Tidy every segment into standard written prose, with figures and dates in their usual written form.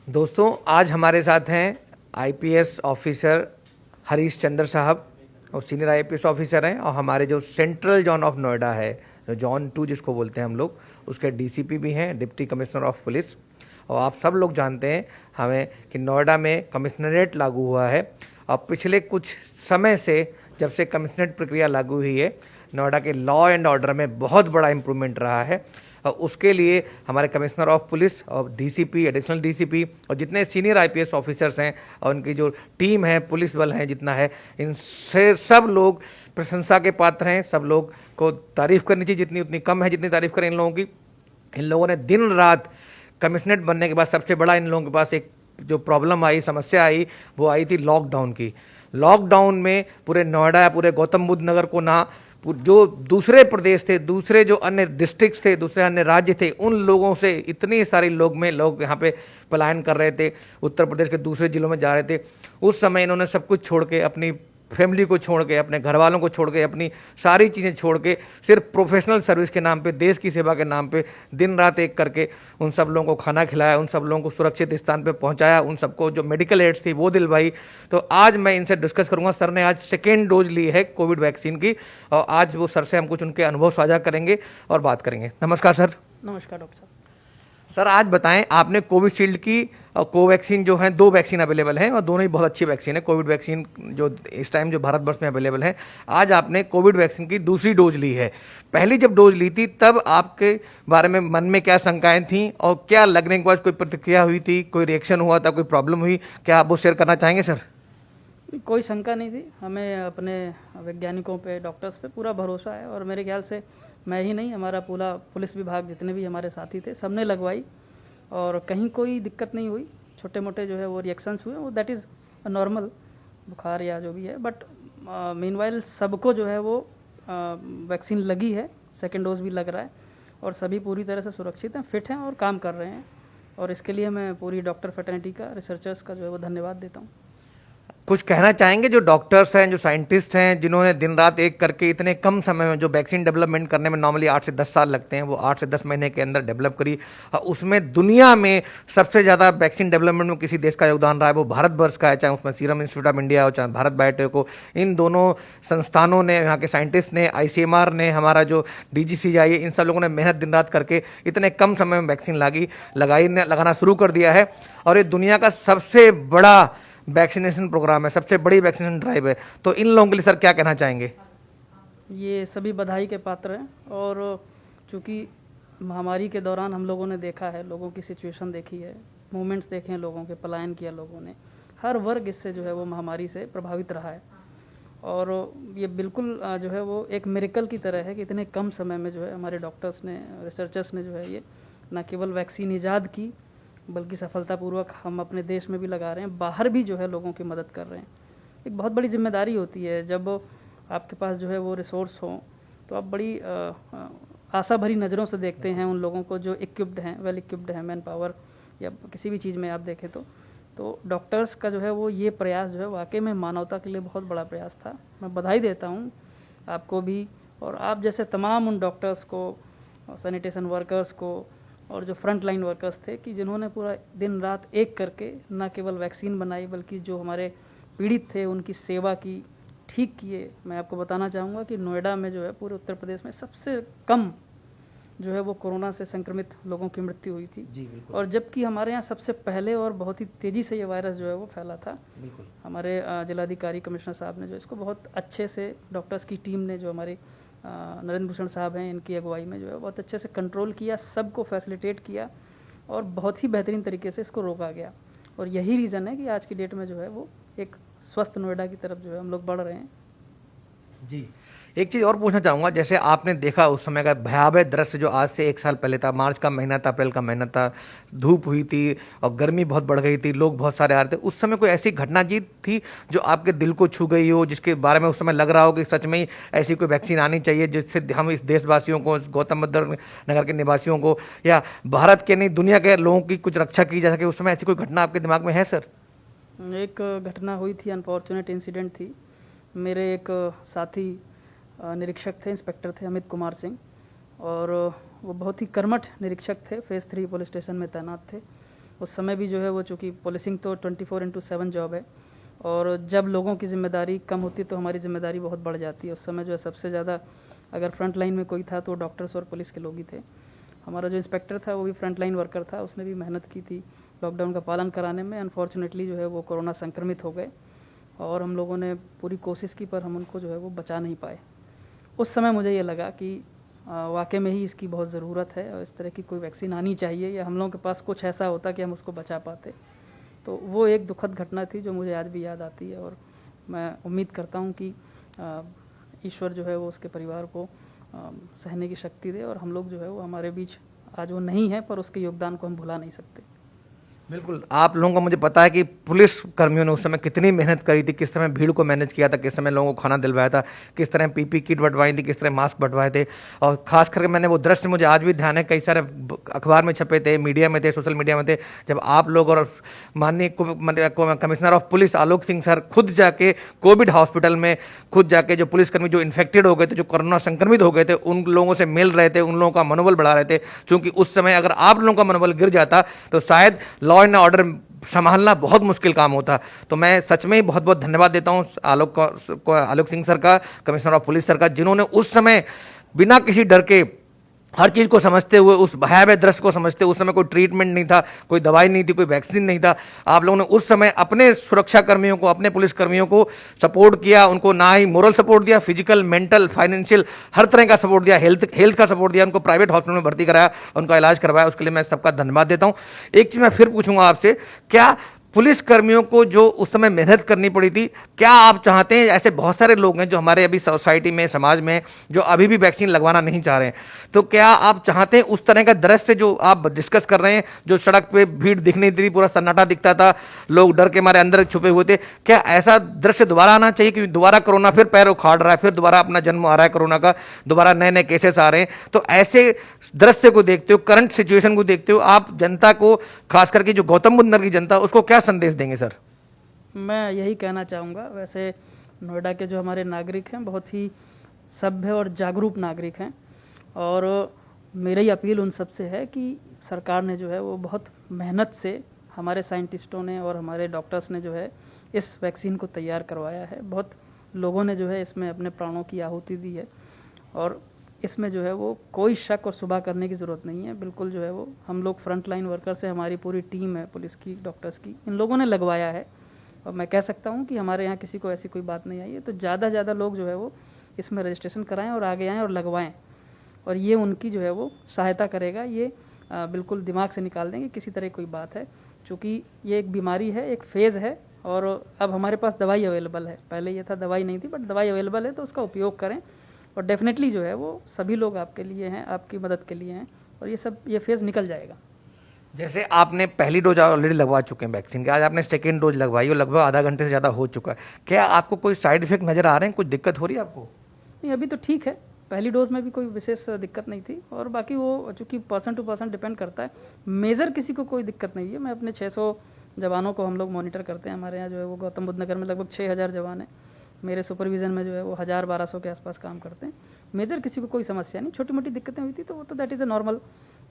दोस्तों, आज हमारे साथ हैं आईपीएस ऑफिसर हरीश चंद्र साहब और सीनियर आईपीएस ऑफिसर हैं और हमारे जो सेंट्रल जोन ऑफ नोएडा है, जो जोन 2 जिसको बोलते हैं हम लोग, उसके डीसीपी भी हैं, डिप्टी कमिश्नर ऑफ पुलिस। और आप सब लोग जानते हैं हमें कि नोएडा में कमिश्नरेट लागू हुआ है और पिछले कुछ समय से जब से कमिश्नरेट प्रक्रिया लागू हुई है, नोएडा के लॉ एंड ऑर्डर में बहुत बड़ा इम्प्रूवमेंट रहा है। और उसके लिए हमारे कमिश्नर ऑफ पुलिस और डीसीपी, एडिशनल डीसीपी और जितने सीनियर आईपीएस ऑफिसर्स हैं और उनकी जो टीम है, पुलिस बल है जितना है, इन से सब लोग प्रशंसा के पात्र हैं। सब लोग को तारीफ़ करनी चाहिए, जितनी उतनी कम है जितनी तारीफ़ करें इन लोगों की। इन लोगों ने दिन रात कमिश्नरेट बनने के बाद सबसे बड़ा इन लोगों के पास एक जो प्रॉब्लम आई, समस्या आई, वो आई थी लॉकडाउन की। लॉकडाउन में पूरे नोएडा या पूरे गौतम बुद्ध नगर को ना, जो दूसरे प्रदेश थे, दूसरे जो अन्य डिस्ट्रिक्ट्स थे, दूसरे अन्य राज्य थे, उन लोगों से इतनी सारी लोग यहाँ पे पलायन कर रहे थे, उत्तर प्रदेश के दूसरे जिलों में जा रहे थे। उस समय इन्होंने सब कुछ छोड़ के, अपनी फैमिली को छोड़ के, अपने घर वालों को छोड़ के, अपनी सारी चीज़ें छोड़ के, सिर्फ प्रोफेशनल सर्विस के नाम पे, देश की सेवा के नाम पे दिन रात एक करके उन सब लोगों को खाना खिलाया, उन सब लोगों को सुरक्षित स्थान पे पहुंचाया, उन सबको जो मेडिकल एड्स थी वो दिलवाई। तो आज मैं इनसे डिस्कस करूंगा। सर ने आज सेकेंड डोज ली है कोविड वैक्सीन की और आज वो सर से हम कुछ उनके अनुभव साझा करेंगे और बात करेंगे। नमस्कार सर। नमस्कार डॉक्टर साहब। सर, आज बताएं, आपने कोविशील्ड की और कोवैक्सीन जो है, 2 वैक्सीन अवेलेबल हैं और दोनों ही बहुत अच्छी वैक्सीन है। कोविड वैक्सीन जो इस टाइम जो भारतवर्ष में अवेलेबल है, आज आपने कोविड वैक्सीन की दूसरी डोज ली है। पहली जब डोज ली थी तब आपके बारे में मन में क्या शंकाएं थीं और क्या लगने के बाद कोई प्रतिक्रिया हुई थी, कोई रिएक्शन हुआ था, कोई प्रॉब्लम हुई? क्या आप वो शेयर करना चाहेंगे सर? कोई शंका नहीं थी। हमें अपने वैज्ञानिकों पे, डॉक्टर्स पे पूरा भरोसा है और मेरे ख्याल से मैं ही नहीं, हमारा पूरा पुलिस विभाग, जितने भी हमारे साथी थे, सबने लगवाई और कहीं कोई दिक्कत नहीं हुई। छोटे मोटे जो है वो रिएक्शंस हुए, वो दैट इज़ नॉर्मल, बुखार या जो भी है। बट मीनवाइल सबको जो है वो वैक्सीन लगी है, सेकेंड डोज भी लग रहा है और सभी पूरी तरह से सुरक्षित हैं, फिट हैं और काम कर रहे हैं। और इसके लिए मैं पूरी डॉक्टर फ्रेटर्निटी का, रिसर्चर्स का जो है वो धन्यवाद देता हूँ। कुछ कहना चाहेंगे जो डॉक्टर्स हैं, जो साइंटिस्ट हैं, जिन्होंने दिन रात एक करके इतने कम समय में, जो वैक्सीन डेवलपमेंट करने में नॉर्मली 8 से 10 साल लगते हैं, वो 8 से 10 महीने के अंदर डेवलप करी। उसमें दुनिया में सबसे ज़्यादा वैक्सीन डेवलपमेंट में किसी देश का योगदान रहा है वो भारतवर्ष का है, चाहे उसमें सीरम इंस्टीट्यूट ऑफ इंडिया हो, चाहे भारत बायोटेक हो। इन दोनों संस्थानों ने, यहाँ के साइंटिस्ट ने, आईसीएमआर ने, हमारा जो डीजीसीआई है, इन सब लोगों ने मेहनत दिन रात करके इतने कम समय में वैक्सीन लगाना शुरू कर दिया है। और ये दुनिया का सबसे बड़ा वैक्सीनेशन प्रोग्राम है, सबसे बड़ी वैक्सीनेशन ड्राइव है। तो इन लोगों के लिए सर क्या कहना चाहेंगे? ये सभी बधाई के पात्र हैं और चूँकि महामारी के दौरान हम लोगों ने देखा है, लोगों की सिचुएशन देखी है, मूवमेंट्स देखे हैं, लोगों के पलायन किया लोगों ने, हर वर्ग इससे जो है वो महामारी से प्रभावित रहा है। और ये बिल्कुल जो है वो एक मिरेकल की तरह है कि इतने कम समय में जो है हमारे डॉक्टर्स ने, रिसर्चर्स ने जो है ये न केवल वैक्सीन ईजाद की, बल्कि सफलतापूर्वक हम अपने देश में भी लगा रहे हैं, बाहर भी जो है लोगों की मदद कर रहे हैं। एक बहुत बड़ी जिम्मेदारी होती है जब आपके पास जो है वो रिसोर्स हो, तो आप बड़ी आशा भरी नज़रों से देखते हैं उन लोगों को जो इक्विप्ड हैं, वेल इक्विप्ड हैं, मैन पावर या किसी भी चीज़ में आप देखें तो डॉक्टर्स का जो है वो ये प्रयास जो है वाकई में मानवता के लिए बहुत बड़ा प्रयास था। मैं बधाई देता हूँ आपको भी और आप जैसे तमाम उन डॉक्टर्स को, सैनिटेशन वर्कर्स को और जो फ्रंट लाइन वर्कर्स थे कि जिन्होंने पूरा दिन रात एक करके न केवल वैक्सीन बनाई बल्कि जो हमारे पीड़ित थे उनकी सेवा की, ठीक किए। मैं आपको बताना चाहूँगा कि नोएडा में जो है पूरे उत्तर प्रदेश में सबसे कम जो है वो कोरोना से संक्रमित लोगों की मृत्यु हुई थी जी, और जबकि हमारे यहाँ सबसे पहले और बहुत ही तेज़ी से ये वायरस जो है वो फैला था। हमारे जिलाधिकारी, कमिश्नर साहब ने जो इसको बहुत अच्छे से, डॉक्टर्स की टीम ने, जो हमारी नरेंद्र भूषण साहब हैं, इनकी अगुवाई में जो है बहुत अच्छे से कंट्रोल किया, सबको फैसिलिटेट किया और बहुत ही बेहतरीन तरीके से इसको रोका गया। और यही रीज़न है कि आज की डेट में जो है वो एक स्वस्थ नोएडा की तरफ जो है हम लोग बढ़ रहे हैं जी। एक चीज़ और पूछना चाहूँगा, जैसे आपने देखा उस समय का भयावह दृश्य जो आज से 1 साल पहले था, मार्च का महीना था, अप्रैल का महीना था, धूप हुई थी और गर्मी बहुत बढ़ गई थी, लोग बहुत सारे आ रहे थे। उस समय कोई ऐसी घटना जी थी जो आपके दिल को छू गई हो, जिसके बारे में उस समय लग रहा हो कि सच में ही ऐसी कोई वैक्सीन आनी चाहिए जिससे हम इस देशवासियों को, इस गौतम बुद्ध नगर के निवासियों को या भारत के नहीं दुनिया के लोगों की कुछ रक्षा की जा सके? उस समय ऐसी कोई घटना आपके दिमाग में है सर? एक घटना हुई थी, अनफॉर्चुनेट इंसिडेंट थी। मेरे एक साथी निरीक्षक थे, इंस्पेक्टर थे अमित कुमार सिंह, और वो बहुत ही कर्मठ निरीक्षक थे, फेज़ 3 पुलिस स्टेशन में तैनात थे। उस समय भी जो है वो, चूँकि पुलिसिंग तो 24/7 जॉब है, और जब लोगों की ज़िम्मेदारी कम होती है तो हमारी ज़िम्मेदारी बहुत बढ़ जाती है। उस समय जो है सबसे ज़्यादा अगर फ्रंट लाइन में कोई था तो डॉक्टर्स और पुलिस के लोग ही थे। हमारा जो इंस्पेक्टर था वो भी फ्रंट लाइन वर्कर था, उसने भी मेहनत की थी लॉकडाउन का पालन कराने में। अनफॉर्चुनेटली जो है वो कोरोना संक्रमित हो गए और हम लोगों ने पूरी कोशिश की, पर हम उनको जो है वो बचा नहीं पाए। उस समय मुझे ये लगा कि वाकई में ही इसकी बहुत ज़रूरत है और इस तरह की कोई वैक्सीन आनी चाहिए, या हम लोगों के पास कुछ ऐसा होता कि हम उसको बचा पाते। तो वो एक दुखद घटना थी जो मुझे आज भी याद आती है, और मैं उम्मीद करता हूँ कि ईश्वर जो है वो उसके परिवार को सहने की शक्ति दे, और हम लोग जो है वो, हमारे बीच आज वो नहीं है, पर उसके योगदान को हम भुला नहीं सकते। बिल्कुल, आप लोगों को मुझे पता है कि पुलिस कर्मियों ने उस समय कितनी मेहनत करी थी, किस तरह भीड़ को मैनेज किया था, किस समय लोगों को खाना दिलवाया था, किस तरह पीपी किट बंटवाई थी, किस तरह मास्क बंटवाए थे। और खास करके मैंने वो दृश्य मुझे आज भी ध्यान है, कई सारे अखबार में छपे थे, मीडिया में थे, सोशल मीडिया में थे, जब आप लोग और माननीय commissioner of police Alok Singh sir खुद जाके कोविड हॉस्पिटल में खुद जाके जो पुलिसकर्मी जो इन्फेक्टेड हो गए थे, जो कोरोना संक्रमित हो गए थे, उन लोगों से मिल रहे थे, उन लोगों का मनोबल बढ़ा रहे थे। क्योंकि उस समय अगर आप लोगों का मनोबल गिर जाता तो शायद लॉ एंड ऑर्डर संभालना बहुत मुश्किल काम होता। तो मैं सच में ही बहुत बहुत धन्यवाद देता हूं आलोक सिंह सर का, कमिश्नर ऑफ पुलिस सर का, जिन्होंने उस समय बिना किसी डर के हर चीज़ को समझते हुए, उस भयावह दृश्य को समझते हुए, उस समय कोई ट्रीटमेंट नहीं था, कोई दवाई नहीं थी, कोई वैक्सीन नहीं था, आप लोगों ने उस समय अपने सुरक्षा कर्मियों को, अपने पुलिस कर्मियों को सपोर्ट किया। उनको ना ही मोरल सपोर्ट दिया, फिजिकल, मेंटल, फाइनेंशियल, हर तरह का सपोर्ट दिया, हेल्थ का सपोर्ट दिया, उनको प्राइवेट हॉस्पिटल में भर्ती कराया, उनका इलाज करवाया। उसके लिए मैं सबका धन्यवाद देता हूँ। एक चीज़ मैं फिर पूछूंगा आपसे, क्या पुलिस कर्मियों को जो उस समय मेहनत करनी पड़ी थी, क्या आप चाहते हैं, ऐसे बहुत सारे लोग हैं जो हमारे अभी सोसाइटी में, समाज में, जो अभी भी वैक्सीन लगवाना नहीं चाह रहे हैं, तो क्या आप चाहते हैं उस तरह का दृश्य जो आप डिस्कस कर रहे हैं, जो सड़क पे भीड़ दिख नहीं थी, पूरा सन्नाटा दिखता था, लोग डर के मारे अंदर छुपे हुए थे, क्या ऐसा दृश्य दोबारा आना चाहिए? क्योंकि दोबारा कोरोना फिर पैर उखाड़ रहा है, फिर दोबारा अपना जन्म आ रहा है कोरोना का, दोबारा नए नए केसेस आ रहे हैं। तो ऐसे दृश्य को देखते हो, करंट सिचुएशन को देखते हो, आप जनता को, खास करके जो गौतम बुद्ध नगर की जनता, उसको क्या संदेश देंगे सर? मैं यही कहना चाहूँगा, वैसे नोएडा के जो हमारे नागरिक हैं बहुत ही सभ्य और जागरूक नागरिक हैं, और मेरी अपील उन सब से है कि सरकार ने जो है वो बहुत मेहनत से, हमारे साइंटिस्टों ने और हमारे डॉक्टर्स ने जो है इस वैक्सीन को तैयार करवाया है। बहुत लोगों ने जो है इसमें अपने प्राणों की आहुति दी है, और इसमें जो है वो कोई शक और सुबह करने की ज़रूरत नहीं है। बिल्कुल जो है वो हम लोग फ्रंट लाइन वर्कर्स से, हमारी पूरी टीम है पुलिस की, डॉक्टर्स की, इन लोगों ने लगवाया है। और मैं कह सकता हूँ कि हमारे यहाँ किसी को ऐसी कोई बात नहीं आई है। तो ज़्यादा से ज़्यादा लोग जो है वो इसमें रजिस्ट्रेशन कराएं और आगे आएँ और लगवाएं, और ये उनकी जो है वो सहायता करेगा। ये बिल्कुल दिमाग से निकाल देंगे किसी तरह कोई बात है, क्योंकि ये एक बीमारी है, एक फेज़ है, और अब हमारे पास दवाई अवेलेबल है। पहले ये था दवाई नहीं थी, बट दवाई अवेलेबल है, तो उसका उपयोग करें। और डेफिनेटली जो है वो सभी लोग आपके लिए हैं, आपकी मदद के लिए हैं, और ये फेज़ निकल जाएगा। जैसे आपने पहली डोज ऑलरेडी लगवा चुके हैं वैक्सीन के, आज आपने सेकेंड डोज लगवाई और लगभग आधा घंटे से ज़्यादा हो चुका है, क्या आपको कोई साइड इफेक्ट नज़र आ रहे हैं, कुछ दिक्कत हो रही है आपको? नहीं, अभी तो ठीक है। पहली डोज में भी कोई विशेष दिक्कत नहीं थी, और बाकी वो चूँकि पर्सन टू पर्सन डिपेंड करता है। मेजर किसी को कोई दिक्कत नहीं है। मैं अपने 600 जवानों को हम लोग मॉनिटर करते हैं। हमारे यहाँ जो है वो गौतम बुद्ध नगर में लगभग 6000 जवान हैं। मेरे सुपरविज़न में जो है वो 1000-1200 के आसपास काम करते हैं। मेजर किसी को कोई समस्या नहीं। छोटी मोटी दिक्कतें हुई थी तो वो तो दैट इज़ अ नॉर्मल,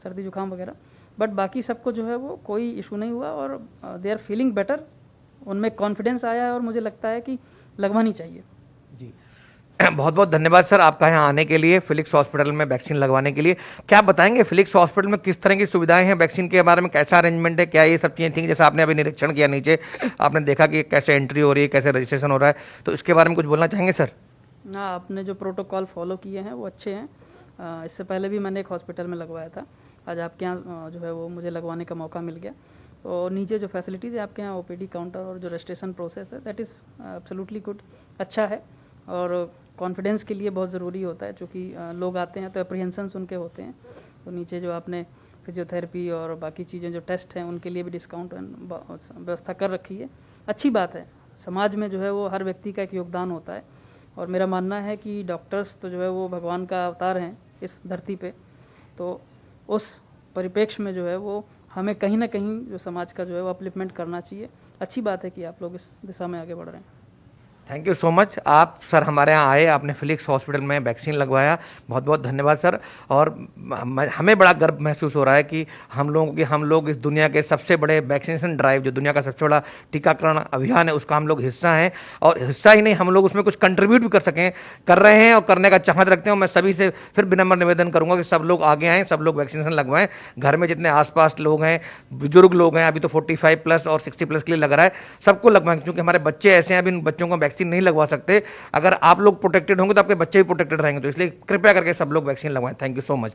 सर्दी जुकाम वगैरह, बट बाकी सबको जो है वो कोई इशू नहीं हुआ, और दे आर फीलिंग बेटर। उनमें कॉन्फिडेंस आया है, और मुझे लगता है कि लगवानी चाहिए। जी, बहुत बहुत धन्यवाद सर आपका यहाँ आने के लिए, फिलिक्स हॉस्पिटल में वैक्सीन लगवाने के लिए। क्या बताएंगे फिलिक्स हॉस्पिटल में किस तरह की सुविधाएं हैं, वैक्सीन के बारे में कैसा अरेंजमेंट है, क्या ये सब चीज़ें थी? जैसे आपने अभी निरीक्षण किया नीचे, आपने देखा कि कैसे एंट्री हो रही है, कैसे रजिस्ट्रेशन हो रहा है, तो इसके बारे में कुछ बोलना चाहेंगे सर? हाँ, आपने जो प्रोटोकॉल फॉलो किए हैं वो अच्छे हैं। इससे पहले भी मैंने एक हॉस्पिटल में लगवाया था। आज आपके यहाँ जो है वो मुझे लगवाने का मौका मिल गया। तो नीचे जो फैसिलिटीज़ है आपके यहाँ, ओपीडी काउंटर और जो रजिस्ट्रेशन प्रोसेस है, दैट इज़ एब्सोल्युटली गुड, अच्छा है। और कॉन्फिडेंस के लिए बहुत ज़रूरी होता है, क्योंकि लोग आते हैं तो अप्रीहेंशंस उनके होते हैं। तो नीचे जो आपने फिजियोथेरेपी और बाकी चीज़ें जो टेस्ट हैं उनके लिए भी डिस्काउंट व्यवस्था कर रखी है, अच्छी बात है। समाज में जो है वो हर व्यक्ति का एक योगदान होता है, और मेरा मानना है कि डॉक्टर्स तो जो है वो भगवान का अवतार हैं इस धरती पे। तो उस परिप्रेक्ष्य में जो है वो हमें कहीं ना कहीं जो समाज का जो है वो अपलिफ्टमेंट करना चाहिए। अच्छी बात है कि आप लोग इस दिशा में आगे बढ़ रहे हैं। Thank you so much. आप सर हमारे यहाँ आए, आपने फिलिक्स हॉस्पिटल में वैक्सीन लगवाया, बहुत बहुत धन्यवाद सर। और हमें बड़ा गर्व महसूस हो रहा है कि हम लोग इस दुनिया के सबसे बड़े वैक्सीनेशन ड्राइव, जो दुनिया का सबसे बड़ा टीकाकरण अभियान है, उसका हम लोग हिस्सा हैं। और हिस्सा ही नहीं, हम लोग उसमें कुछ कंट्रीब्यूट भी कर रहे हैं और करने का चाहत रखते हैं। और मैं सभी से फिर विनम्र निवेदन करूंगा कि सब लोग आगे आएँ, सब लोग वैक्सीनेशन लगवाएं। घर में जितने आसपास लोग हैं, बुजुर्ग लोग हैं, अभी तो 45 प्लस और 60 प्लस के लिए लग रहा है, सबको लगवाएं, क्योंकि हमारे बच्चे ऐसे हैं, अभी इन बच्चों को वैक्सीन नहीं लगवा सकते। अगर आप लोग प्रोटेक्टेड होंगे तो आपके बच्चे भी प्रोटेक्टेड रहेंगे। तो इसलिए कृपया करके सब लोग वैक्सीन लगवाएं। Thank you so much.